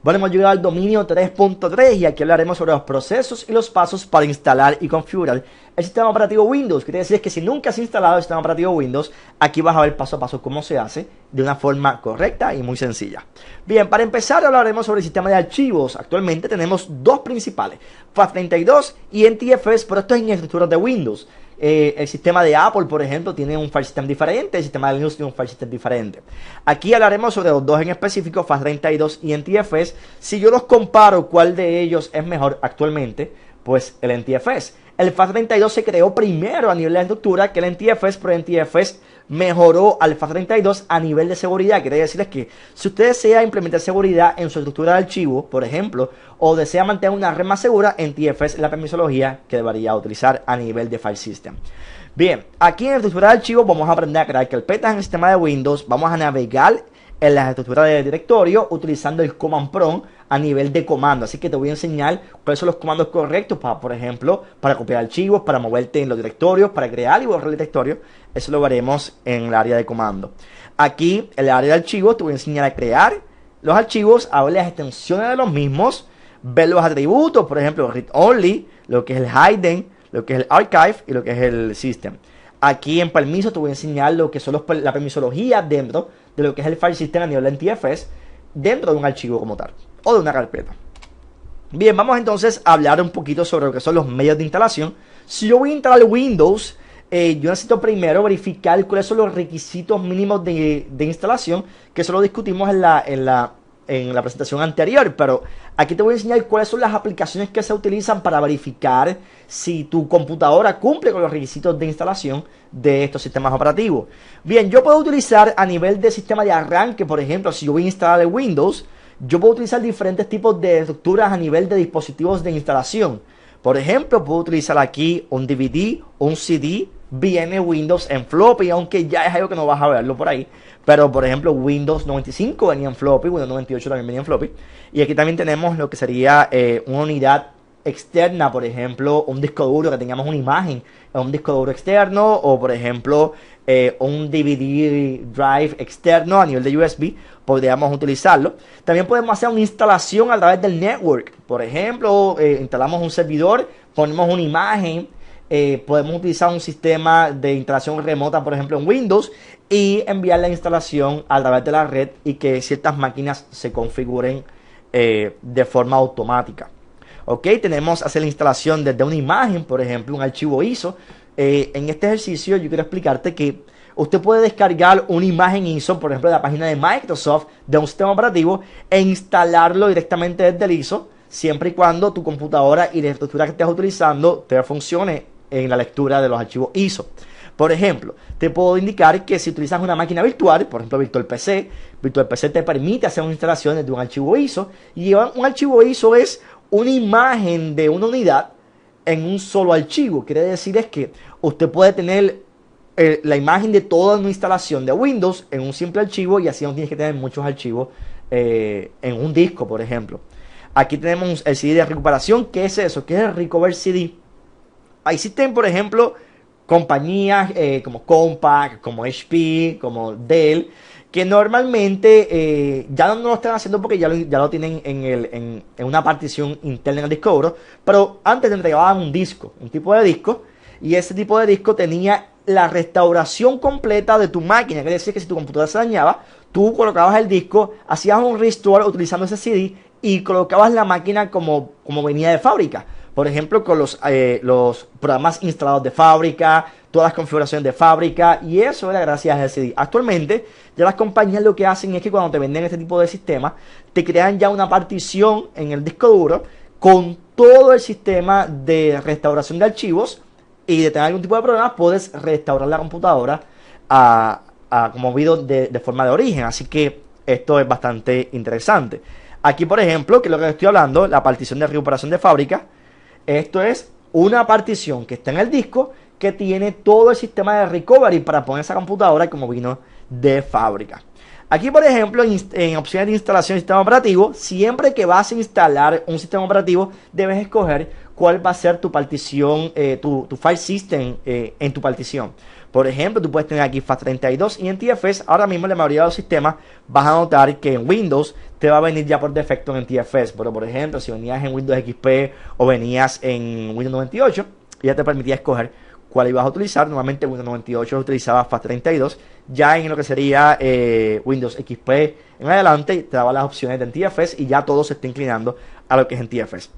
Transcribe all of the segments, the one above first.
Bueno, hemos llegado al dominio 3.3 y aquí hablaremos sobre los procesos y los pasos para instalar y configurar el sistema operativo Windows. Quiere decir que si nunca has instalado el sistema operativo Windows, aquí vas a ver paso a paso cómo se hace de una forma correcta y muy sencilla. Bien, para empezar hablaremos sobre el sistema de archivos. Actualmente tenemos dos principales, FAT32 y NTFS, pero esto es en estructuras de Windows. El sistema de Apple, por ejemplo, tiene un file system diferente, el sistema de Linux tiene un file system diferente. Aquí hablaremos sobre los dos en específico, FAT32 y NTFS. Si yo los comparo, ¿cuál de ellos es mejor actualmente? Pues el NTFS. El FAT32 se creó primero a nivel de estructura que el NTFS, pero el NTFS mejoró al FAT32 a nivel de seguridad. Quiere decirles que si usted desea implementar seguridad en su estructura de archivo, por ejemplo, o desea mantener una red más segura, NTFS es la permisología que debería utilizar a nivel de file system. Bien, aquí en la estructura de archivo vamos a aprender a crear carpetas en el sistema de Windows, vamos a navegar en la estructura de directorio utilizando el command prompt a nivel de comando. Así que te voy a enseñar cuáles son los comandos correctos para, por ejemplo, para copiar archivos, para moverte en los directorios, para crear y borrar el directorio. Eso lo veremos en el área de comando. Aquí, en el área de archivos, te voy a enseñar a crear los archivos, a ver las extensiones de los mismos, ver los atributos, por ejemplo, read only, lo que es el hidden, lo que es el archive y lo que es el system. Aquí en permiso te voy a enseñar lo que son la permisología dentro de lo que es el file system a nivel de NTFS dentro de un archivo como tal o de una carpeta. Bien, vamos entonces a hablar un poquito sobre lo que son los medios de instalación. Si yo voy a instalar Windows, yo necesito primero verificar cuáles son los requisitos mínimos de instalación, que eso lo discutimos en la presentación anterior, pero aquí te voy a enseñar cuáles son las aplicaciones que se utilizan para verificar si tu computadora cumple con los requisitos de instalación de estos sistemas operativos. Bien, yo puedo utilizar a nivel de sistema de arranque, por ejemplo, si yo voy a instalar el Windows, yo puedo utilizar diferentes tipos de estructuras a nivel de dispositivos de instalación. Por ejemplo, puedo utilizar aquí un DVD, un CD, viene Windows en floppy, aunque ya es algo que no vas a verlo por ahí. Pero, por ejemplo, Windows 95 venía en floppy, Windows 98 también venía en floppy. Y aquí también tenemos lo que sería una unidad externa, por ejemplo, un disco duro, que tengamos una imagen en un disco duro externo, o por ejemplo, un DVD drive externo a nivel de USB, podríamos utilizarlo. También podemos hacer una instalación a través del network. Por ejemplo, instalamos un servidor, ponemos una imagen. Podemos utilizar un sistema de instalación remota, por ejemplo en Windows, y enviar la instalación a través de la red y que ciertas máquinas se configuren de forma automática. Ok, tenemos hacer la instalación desde una imagen, por ejemplo un archivo ISO. En este ejercicio yo quiero explicarte que usted puede descargar una imagen ISO, por ejemplo de la página de Microsoft, de un sistema operativo, e instalarlo directamente desde el ISO, siempre y cuando tu computadora y la estructura que estés utilizando te funcione en la lectura de los archivos ISO. Por ejemplo, te puedo indicar que si utilizas una máquina virtual, por ejemplo VirtualPC, VirtualPC te permite hacer una instalación desde un archivo ISO, y un archivo ISO es una imagen de una unidad en un solo archivo. Quiere decir es que usted puede tener la imagen de toda una instalación de Windows en un simple archivo, y así no tienes que tener muchos archivos en un disco, por ejemplo. Aquí tenemos el CD de recuperación. ¿Qué es eso? ¿Qué es el Recover CD? Existen, por ejemplo, compañías como Compaq, como HP, como Dell, que normalmente ya no lo están haciendo porque ya lo tienen en una partición interna en el disco duro, pero antes te entregaban un disco, un tipo de disco, y ese tipo de disco tenía la restauración completa de tu máquina. Quiere decir que si tu computadora se dañaba, tú colocabas el disco, hacías un restore utilizando ese CD y colocabas la máquina como venía de fábrica. Por ejemplo, con los programas instalados de fábrica, todas las configuraciones de fábrica, y eso era gracias al CD. Actualmente, ya las compañías lo que hacen es que cuando te venden este tipo de sistemas, te crean ya una partición en el disco duro con todo el sistema de restauración de archivos, y de tener algún tipo de problema, puedes restaurar la computadora como visto de forma de origen. Así que esto es bastante interesante. Aquí, por ejemplo, que es lo que estoy hablando, la partición de recuperación de fábrica. Esto es una partición que está en el disco que tiene todo el sistema de recovery para poner esa computadora como vino de fábrica. Aquí, por ejemplo, en opciones de instalación de sistema operativo, siempre que vas a instalar un sistema operativo, debes escoger cuál va a ser tu partición, tu file system en tu partición. Por ejemplo, tú puedes tener aquí FAT32 y NTFS. Ahora mismo en la mayoría de los sistemas vas a notar que en Windows te va a venir ya por defecto en NTFS. Pero por ejemplo, si venías en Windows XP o venías en Windows 98, ya te permitía escoger cuál ibas a utilizar. Normalmente Windows 98 utilizaba FAT32. Ya en lo que sería Windows XP en adelante, te daba las opciones de NTFS y ya todo se está inclinando a lo que es NTFS.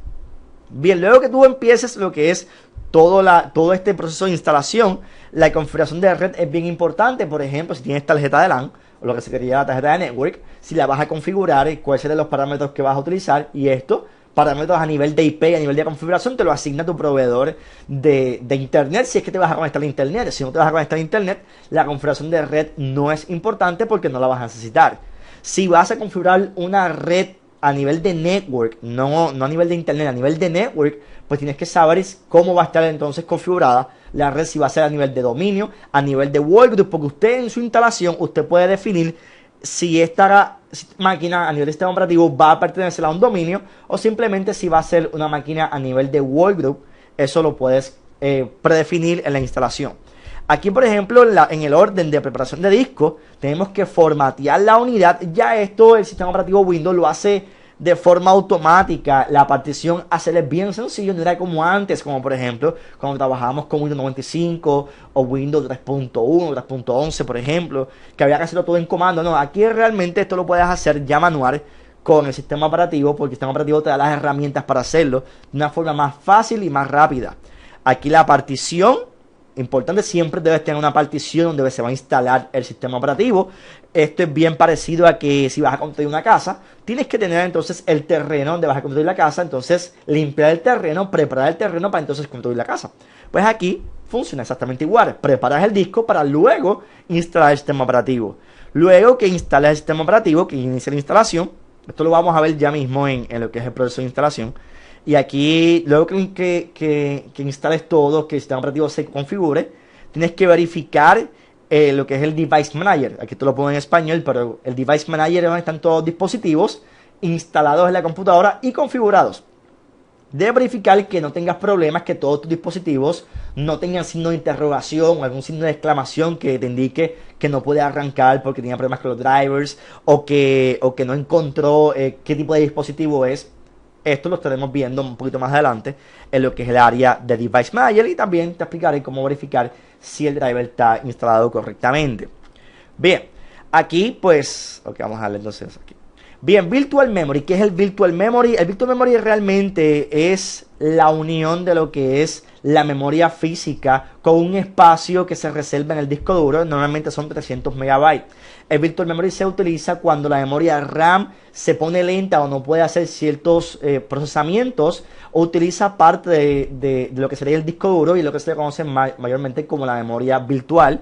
Bien, luego que tú empieces lo que es todo este proceso de instalación, la configuración de red es bien importante. Por ejemplo, si tienes tarjeta de LAN, o lo que sería la tarjeta de network, si la vas a configurar, cuáles serán los parámetros que vas a utilizar, y esto, parámetros a nivel de IP, a nivel de configuración, te lo asigna tu proveedor de internet, si es que te vas a conectar a internet. Si no te vas a conectar a internet, la configuración de red no es importante porque no la vas a necesitar. Si vas a configurar una red a nivel de network, no a nivel de internet, a nivel de network, pues tienes que saber cómo va a estar entonces configurada la red, si va a ser a nivel de dominio, a nivel de workgroup, porque usted en su instalación, usted puede definir si esta máquina a nivel de sistema operativo va a pertenecer a un dominio o simplemente si va a ser una máquina a nivel de workgroup. Eso lo puedes predefinir en la instalación. Aquí, por ejemplo, en el orden de preparación de disco, tenemos que formatear la unidad. Ya esto el sistema operativo Windows lo hace de forma automática. La partición hacerle bien sencillo, no era como antes, como por ejemplo cuando trabajábamos con Windows 95 o Windows 3.1, 3.11, por ejemplo, que había que hacerlo todo en comando. No, aquí realmente esto lo puedes hacer ya manual con el sistema operativo, porque el sistema operativo te da las herramientas para hacerlo de una forma más fácil y más rápida. Aquí la partición, importante, siempre debes tener una partición donde se va a instalar el sistema operativo. Esto es bien parecido a que si vas a construir una casa, tienes que tener entonces el terreno donde vas a construir la casa, entonces limpiar el terreno, preparar el terreno para entonces construir la casa. Pues aquí funciona exactamente igual. Preparas el disco para luego instalar el sistema operativo. Luego que instales el sistema operativo, que inicie la instalación, esto lo vamos a ver ya mismo en lo que es el proceso de instalación. Y aquí, luego que instales todo, que el sistema operativo se configure, tienes que verificar lo que es el Device Manager. Aquí te lo pongo en español, pero el Device Manager es donde están todos los dispositivos instalados en la computadora y configurados. Debes verificar que no tengas problemas, que todos tus dispositivos no tengan signo de interrogación o algún signo de exclamación que te indique que no puede arrancar porque tenía problemas con los drivers o que no encontró qué tipo de dispositivo es. Esto lo estaremos viendo un poquito más adelante en lo que es el área de Device Manager, y también te explicaré cómo verificar si el driver está instalado correctamente. Bien, aquí pues, ok, vamos a darle entonces aquí. Bien, Virtual Memory. ¿Qué es el Virtual Memory? El Virtual Memory realmente es la unión de lo que es la memoria física con un espacio que se reserva en el disco duro. Normalmente son 300 megabytes. El Virtual Memory se utiliza cuando la memoria RAM se pone lenta o no puede hacer ciertos procesamientos, o utiliza parte de lo que sería el disco duro y lo que se le conoce mayormente como la memoria virtual.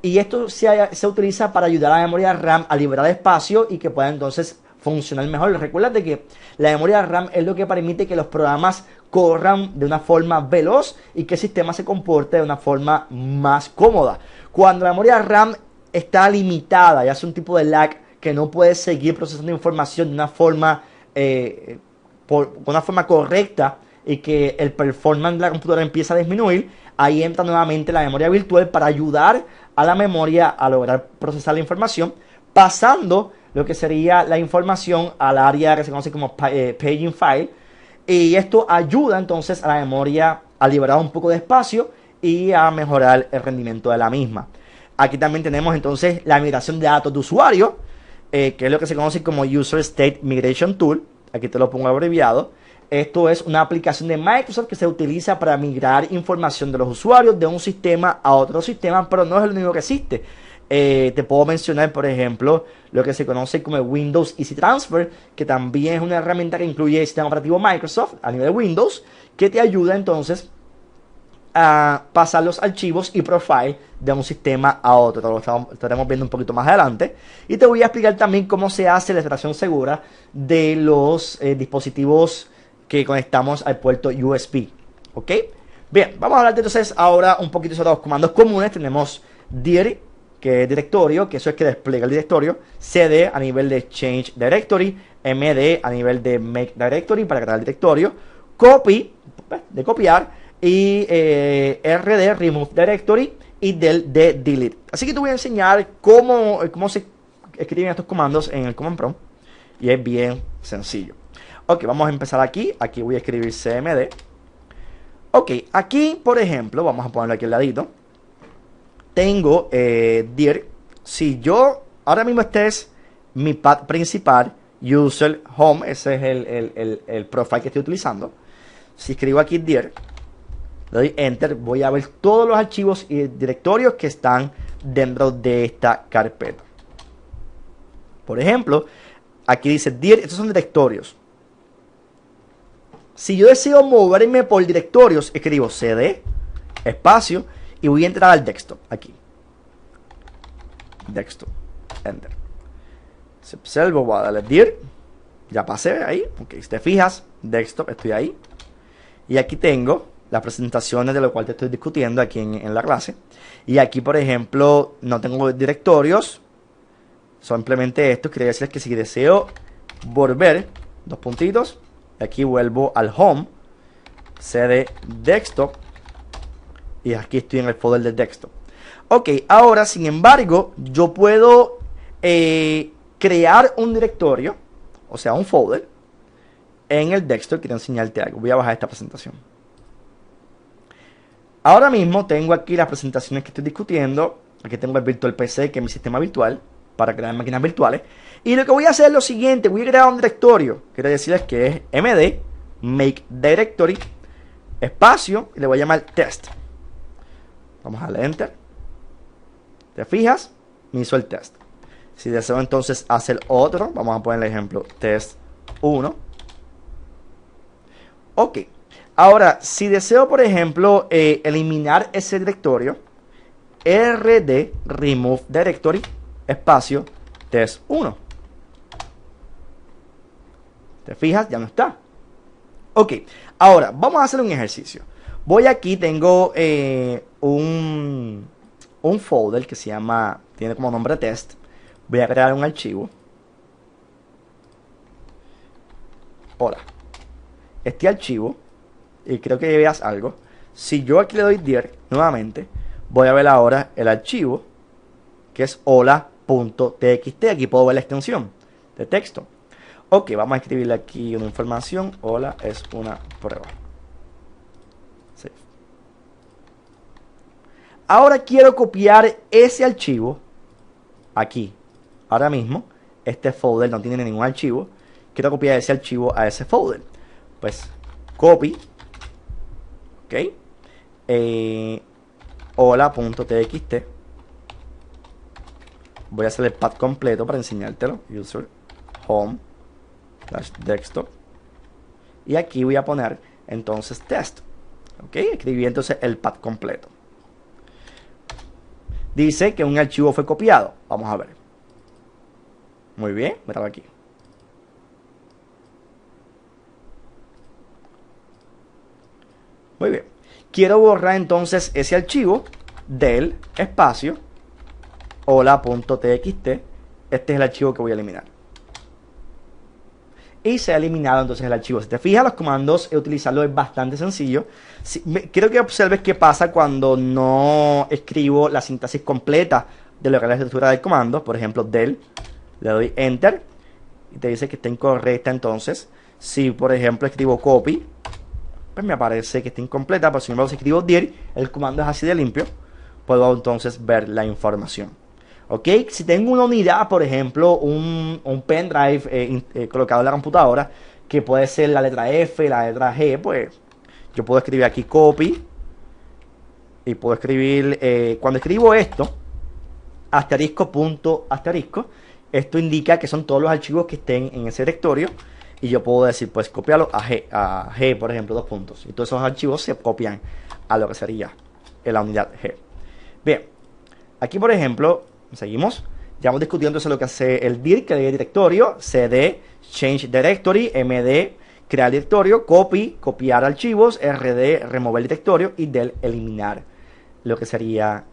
Y esto se utiliza para ayudar a la memoria RAM a liberar espacio y que pueda entonces funcionar mejor. Recuerda que la memoria RAM es lo que permite que los programas corran de una forma veloz y que el sistema se comporte de una forma más cómoda. Cuando la memoria RAM está limitada y hace un tipo de lag que no puede seguir procesando información de una forma con una forma correcta y que el performance de la computadora empieza a disminuir, ahí entra nuevamente la memoria virtual para ayudar a la memoria a lograr procesar la información, pasando lo que sería la información al área que se conoce como paging file, y esto ayuda entonces a la memoria a liberar un poco de espacio y a mejorar el rendimiento de la misma. Aquí también tenemos entonces la migración de datos de usuario, que es lo que se conoce como User State Migration Tool. Aquí te lo pongo abreviado. Esto es una aplicación de Microsoft que se utiliza para migrar información de los usuarios de un sistema a otro sistema, pero no es el único que existe. Te puedo mencionar, por ejemplo, lo que se conoce como Windows Easy Transfer, que también es una herramienta que incluye el sistema operativo Microsoft a nivel de Windows, que te ayuda entonces a pasar los archivos y profile de un sistema a otro. Lo estaremos viendo un poquito más adelante. Y te voy a explicar también cómo se hace la extracción segura de los dispositivos que conectamos al puerto USB. ¿Ok? Bien, vamos a hablar entonces ahora un poquito sobre los comandos comunes. Tenemos dir, que es directorio, que eso es que despliega el directorio. cd a nivel de change directory. md a nivel de make directory para crear el directorio. Copy, de copiar. Y rd, remove directory. Y del de delete. Así que te voy a enseñar cómo se escriben estos comandos en el command prompt. Y es bien sencillo. Ok, vamos a empezar aquí. Aquí voy a escribir cmd. Ok, aquí, por ejemplo, vamos a ponerlo aquí al ladito. Tengo dir. Si yo, ahora mismo este es mi path principal, user, home, ese es el profile que estoy utilizando. Si escribo aquí dir, le doy enter, voy a ver todos los archivos y directorios que están dentro de esta carpeta. Por ejemplo, aquí dice dir, estos son directorios. Si yo deseo moverme por directorios, escribo cd, espacio, y voy a entrar al desktop, aquí. Desktop, enter. Si observo, voy a darle dir, ya pasé ahí, ok, si te fijas, desktop, estoy ahí. Y aquí tengo las presentaciones de lo cual te estoy discutiendo aquí en la clase. Y aquí, por ejemplo, no tengo directorios, simplemente esto quiere decir que si deseo volver, dos puntitos, aquí vuelvo al home, cd desktop, y aquí estoy en el folder del desktop. Ok, ahora sin embargo yo puedo crear un directorio, o sea un folder en el desktop. Quiero enseñarte algo, voy a bajar esta presentación. Ahora mismo tengo aquí las presentaciones que estoy discutiendo. Aquí tengo el Virtual PC, que es mi sistema virtual para crear máquinas virtuales. Y lo que voy a hacer es lo siguiente, voy a crear un directorio. Quiero decirles que es md make directory espacio y le voy a llamar test. Vamos a darle enter. ¿Te fijas? Me hizo el test. Si deseo entonces hacer otro, vamos a poner el ejemplo test 1. Ok. Ahora, si deseo, por ejemplo, eliminar ese directorio, rd remove directory espacio test 1. ¿Te fijas? Ya no está. Ok. Ahora, vamos a hacer un ejercicio. Voy aquí, tengo un folder que se llama, tiene como nombre test. Voy a crear un archivo. Hola. Este archivo, y creo que veas algo. Si yo aquí le doy dir nuevamente, voy a ver ahora el archivo que es hola.txt. Aquí puedo ver la extensión de texto. Ok, vamos a escribirle aquí una información. Hola es una prueba. Sí. Ahora quiero copiar ese archivo aquí. Ahora mismo, este folder no tiene ningún archivo. Quiero copiar ese archivo a ese folder. Pues, copy. Ok. Hola.txt. Voy a hacer el path completo para enseñártelo. User, home, desktop. Y aquí voy a poner entonces test. Ok, escribí entonces el path completo. Dice que un archivo fue copiado. Vamos a ver. Muy bien, míralo aquí. Muy bien. Quiero borrar entonces ese archivo del espacio hola.txt. Este es el archivo que voy a eliminar. Y se ha eliminado entonces el archivo. Si te fijas, los comandos, utilizarlo es bastante sencillo. Quiero que observes qué pasa cuando no escribo la sintaxis completa de lo que es la estructura del comando. Por ejemplo, del, le doy enter y te dice que está incorrecta. Entonces, si por ejemplo escribo copy, pues me aparece que está incompleta. Pero sin embargo, si escribo dir, el comando es así de limpio, puedo entonces ver la información. Ok, si tengo una unidad, por ejemplo, un pendrive colocado en la computadora, que puede ser la letra F, la letra G, pues yo puedo escribir aquí copy y puedo escribir, cuando escribo esto, asterisco, punto, asterisco, esto indica que son todos los archivos que estén en ese directorio y yo puedo decir, pues copiarlo a G, por ejemplo, dos puntos. Y todos esos archivos se copian a lo que sería en la unidad G. Bien, aquí por ejemplo, seguimos. Ya hemos discutido entonces lo que hace el dir, que es directorio, cd, change directory, md, crear directorio, copy, copiar archivos, rd, remover directorio y del, eliminar lo que sería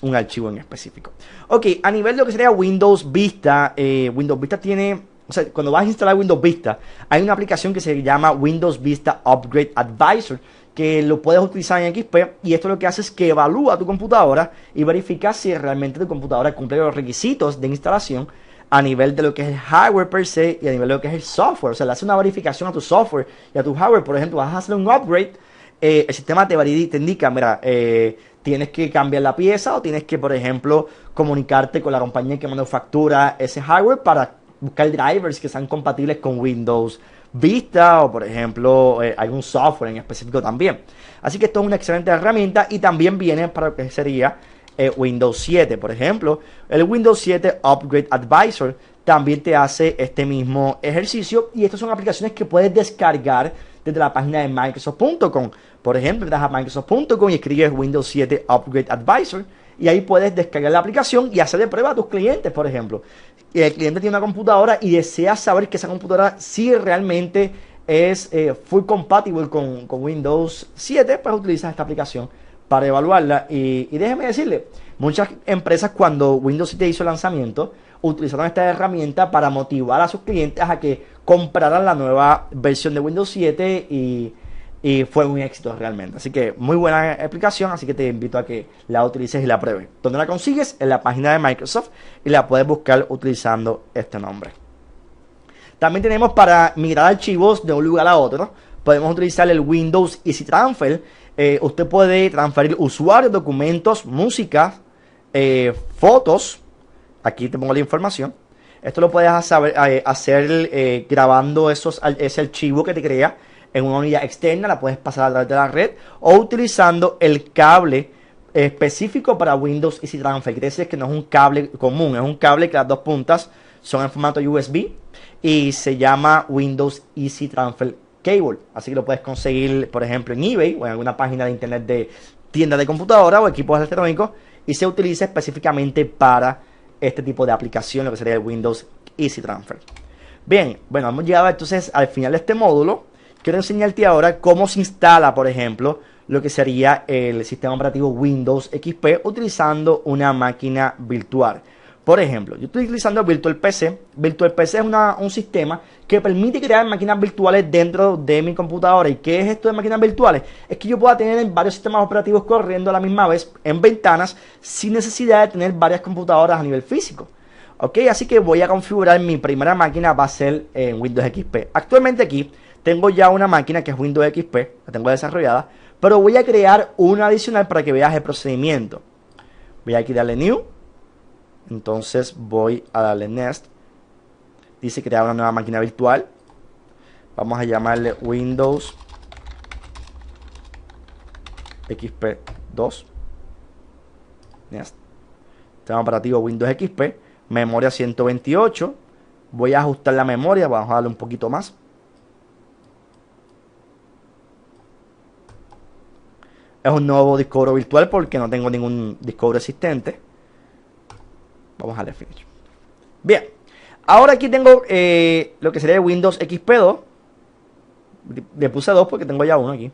un archivo en específico. Ok, a nivel de lo que sería Windows Vista, Windows Vista tiene, o sea, cuando vas a instalar Windows Vista, hay una aplicación que se llama Windows Vista Upgrade Advisor, que lo puedes utilizar en XP, y esto lo que hace es que evalúa tu computadora y verifica si realmente tu computadora cumple los requisitos de instalación a nivel de lo que es el hardware per se y a nivel de lo que es el software. O sea, le hace una verificación a tu software y a tu hardware. Por ejemplo, vas a hacer un upgrade, el sistema te indica, mira, tienes que cambiar la pieza o tienes que, por ejemplo, comunicarte con la compañía que manufactura ese hardware para buscar drivers que sean compatibles con Windows Vista o, por ejemplo, algún software en específico también. Así que esto es una excelente herramienta y también viene para lo que sería Windows 7. Por ejemplo, el Windows 7 Upgrade Advisor también te hace este mismo ejercicio y estas son aplicaciones que puedes descargar desde la página de Microsoft.com. Por ejemplo, entras a Microsoft.com y escribes Windows 7 Upgrade Advisor y ahí puedes descargar la aplicación y hacerle prueba a tus clientes, por ejemplo. Y el cliente tiene una computadora y desea saber que esa computadora sí realmente es full compatible con Windows 7, pues utilizas esta aplicación para evaluarla. Y déjeme decirle, muchas empresas cuando Windows 7 hizo el lanzamiento, utilizaron esta herramienta para motivar a sus clientes a que compraran la nueva versión de Windows 7 y fue un éxito realmente. Así que muy buena aplicación, así que te invito a que la utilices y la pruebes. ¿Dónde la consigues? En la página de Microsoft y la puedes buscar utilizando este nombre. También tenemos para migrar archivos de un lugar a otro, podemos utilizar el Windows Easy Transfer. Usted puede transferir usuarios, documentos, música, fotos. Aquí te pongo la información. Esto lo puedes hacer grabando ese archivo que te crea en una unidad externa, la puedes pasar a través de la red o utilizando el cable específico para Windows Easy Transfer. Quiere decir que no es un cable común, es un cable que las dos puntas son en formato USB y se llama Windows Easy Transfer Cable. Así que lo puedes conseguir, por ejemplo, en eBay o en alguna página de internet de tiendas de computadora o equipos electrónicos y se utiliza específicamente para este tipo de aplicación, lo que sería el Windows Easy Transfer. Bien, bueno, hemos llegado entonces al final de este módulo. Quiero enseñarte ahora cómo se instala, por ejemplo, lo que sería el sistema operativo Windows XP utilizando una máquina virtual. Por ejemplo, yo estoy utilizando Virtual PC. Virtual PC es un sistema que permite crear máquinas virtuales dentro de mi computadora. ¿Y qué es esto de máquinas virtuales? Es que yo pueda tener varios sistemas operativos corriendo a la misma vez en ventanas sin necesidad de tener varias computadoras a nivel físico. Ok, así que voy a configurar mi primera máquina, va a ser en Windows XP. Actualmente aquí tengo ya una máquina que es Windows XP, la tengo desarrollada, pero voy a crear una adicional para que veas el procedimiento. Voy aquí a darle New, entonces voy a darle Next, dice crear una nueva máquina virtual, vamos a llamarle Windows XP 2, Next, sistema operativo Windows XP, memoria 128, voy a ajustar la memoria, vamos a darle un poquito más. Es un nuevo disco duro virtual porque no tengo ningún disco duro existente. Vamos a darle Finish. Bien. Ahora aquí tengo lo que sería Windows XP 2. Le puse 2 porque tengo ya uno aquí.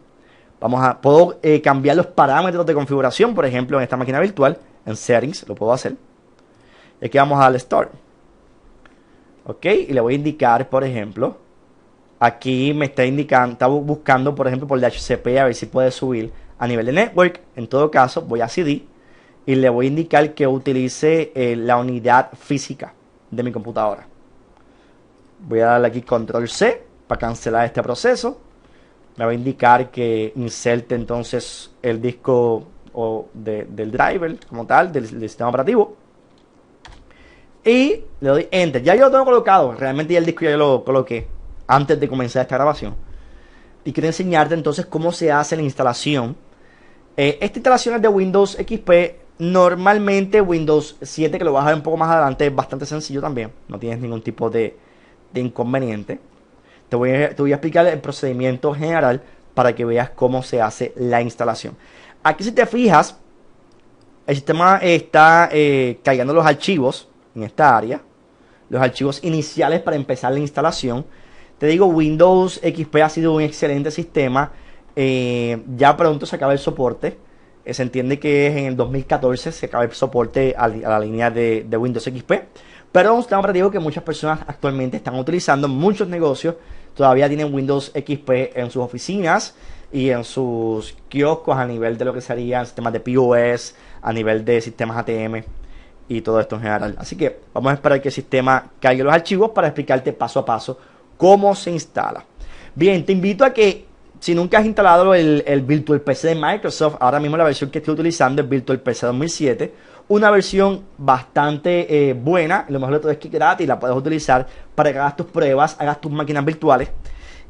Puedo cambiar los parámetros de configuración. Por ejemplo, en esta máquina virtual. En Settings lo puedo hacer. Y aquí vamos a darle Start. Ok. Y le voy a indicar, por ejemplo. Aquí me está indicando, está buscando, por ejemplo, por DHCP a ver si puede subir a nivel de network. En todo caso, voy a CD y le voy a indicar que utilice la unidad física de mi computadora. Voy a darle aquí Control C para cancelar este proceso. Me va a indicar que inserte entonces el disco del driver como tal, del sistema operativo. Y le doy Enter. Ya yo lo tengo colocado. Realmente ya el disco ya lo coloqué antes de comenzar esta grabación. Y quiero enseñarte entonces cómo se hace la instalación. Esta instalación es de Windows XP. Normalmente Windows 7, que lo vas a ver un poco más adelante, es bastante sencillo también. No tienes ningún tipo de inconveniente. Te voy a explicar el procedimiento general para que veas cómo se hace la instalación. Aquí si te fijas, el sistema está cargando los archivos en esta área. Los archivos iniciales para empezar la instalación. Te digo, Windows XP ha sido un excelente sistema. Ya pronto se acaba el soporte. Se entiende que en el 2014 se acaba el soporte a la línea de Windows XP. Pero es un sistema operativo que muchas personas actualmente están utilizando. Muchos negocios todavía tienen Windows XP en sus oficinas y en sus kioscos a nivel de lo que serían sistemas de POS, a nivel de sistemas ATM y todo esto en general. Así que vamos a esperar que el sistema cargue los archivos para explicarte paso a paso cómo se instala. Bien, te invito a que si nunca has instalado el Virtual PC de Microsoft, ahora mismo la versión que estoy utilizando es Virtual PC 2007, una versión bastante buena. Lo mejor de todo es que es gratis, la puedes utilizar para que hagas tus pruebas, hagas tus máquinas virtuales.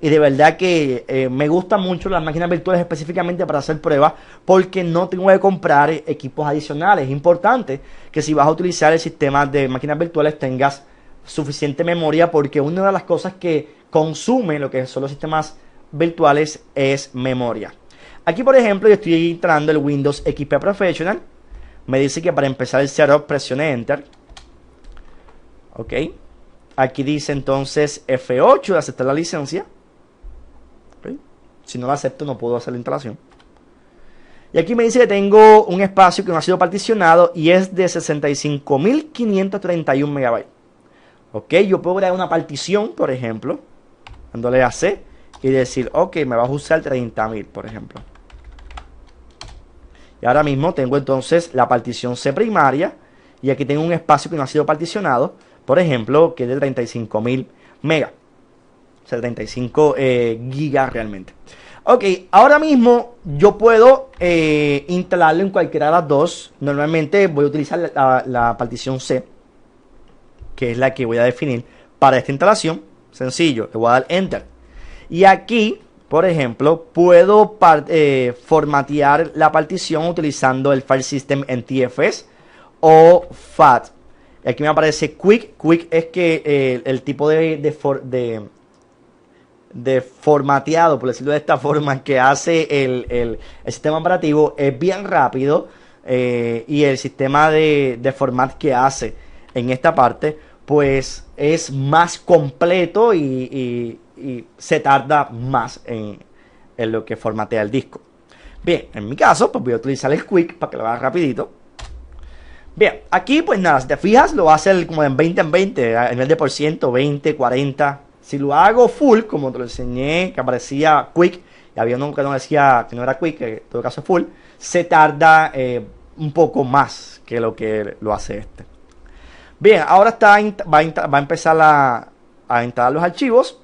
Y de verdad que me gustan mucho las máquinas virtuales específicamente para hacer pruebas, porque no tengo que comprar equipos adicionales. Es importante que si vas a utilizar el sistema de máquinas virtuales tengas suficiente memoria, porque una de las cosas que consume lo que son los sistemas virtuales es memoria. Aquí, por ejemplo, yo estoy instalando el Windows XP Professional. Me dice que para empezar el setup presione Enter. Ok. Aquí dice entonces F8 de aceptar la licencia. Okay. Si no la acepto no puedo hacer la instalación. Y aquí me dice que tengo un espacio que no ha sido particionado y es de 65.531 megabytes. Ok, yo puedo crear una partición, por ejemplo, dándole a C y decir, ok, me vas a usar 30.000, por ejemplo. Y ahora mismo tengo entonces la partición C primaria y aquí tengo un espacio que no ha sido particionado, por ejemplo, que es de 35.000 megas. O sea, 35 gigas realmente. Ok, ahora mismo yo puedo instalarlo en cualquiera de las dos. Normalmente voy a utilizar la partición C, que es la que voy a definir para esta instalación. Sencillo, le voy a dar Enter. Y aquí, por ejemplo, puedo formatear la partición utilizando el file system en TFS o FAT. Y aquí me aparece Quick. Quick es que el tipo de formateado, por decirlo de esta forma, que hace el sistema operativo es bien rápido, y el sistema de format que hace en esta parte pues es más completo y se tarda más en lo que formatea el disco. Bien, en mi caso pues voy a utilizar el Quick para que lo haga rapidito. Bien, aquí pues nada, si te fijas lo va a hacer como en 20 en 20, a nivel de por ciento, 20, 40. Si lo hago full, como te lo enseñé, que aparecía Quick, y había uno que no decía que no era Quick, que en todo caso es full, se tarda un poco más que lo hace este. Bien, ahora va a empezar a instalar los archivos.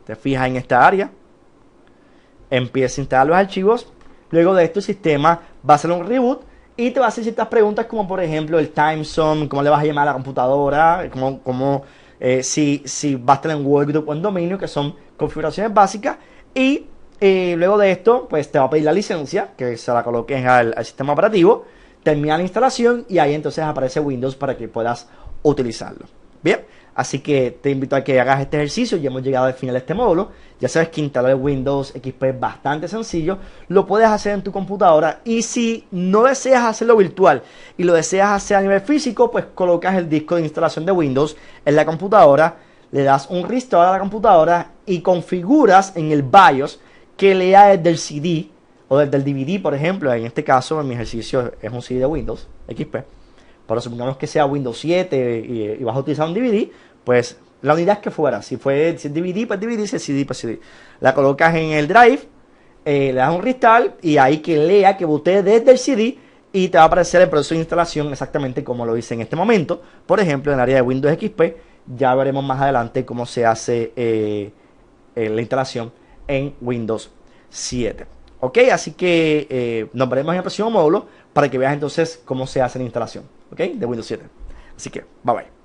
Te fijas en esta área. Empieza a instalar los archivos. Luego de esto el sistema va a hacer un reboot y te va a hacer ciertas preguntas como por ejemplo el time zone, cómo le vas a llamar a la computadora, si va a estar en workgroup o en dominio, que son configuraciones básicas. Y luego de esto pues te va a pedir la licencia, que se la coloques al sistema operativo. Termina la instalación y ahí entonces aparece Windows para que puedas utilizarlo. Bien, así que te invito a que hagas este ejercicio. Ya hemos llegado al final de este módulo. Ya sabes que instalar Windows XP es bastante sencillo. Lo puedes hacer en tu computadora, y si no deseas hacerlo virtual y lo deseas hacer a nivel físico, pues colocas el disco de instalación de Windows en la computadora, le das un restore a la computadora y configuras en el BIOS que lea desde el CD o desde el DVD, por ejemplo. En este caso, en mi ejercicio es un CD de Windows XP. Pero supongamos que sea Windows 7 y vas a utilizar un DVD, pues la unidad que fuera. Si es DVD, pues DVD, si es CD, pues CD. La colocas en el drive, le das un restart y ahí que lea, que botee desde el CD y te va a aparecer el proceso de instalación exactamente como lo hice en este momento. Por ejemplo, en el área de Windows XP, ya veremos más adelante cómo se hace la instalación en Windows 7. Ok, así que nos veremos en el próximo módulo para que veas entonces cómo se hace la instalación, ok, de Windows 7. Así que, bye bye.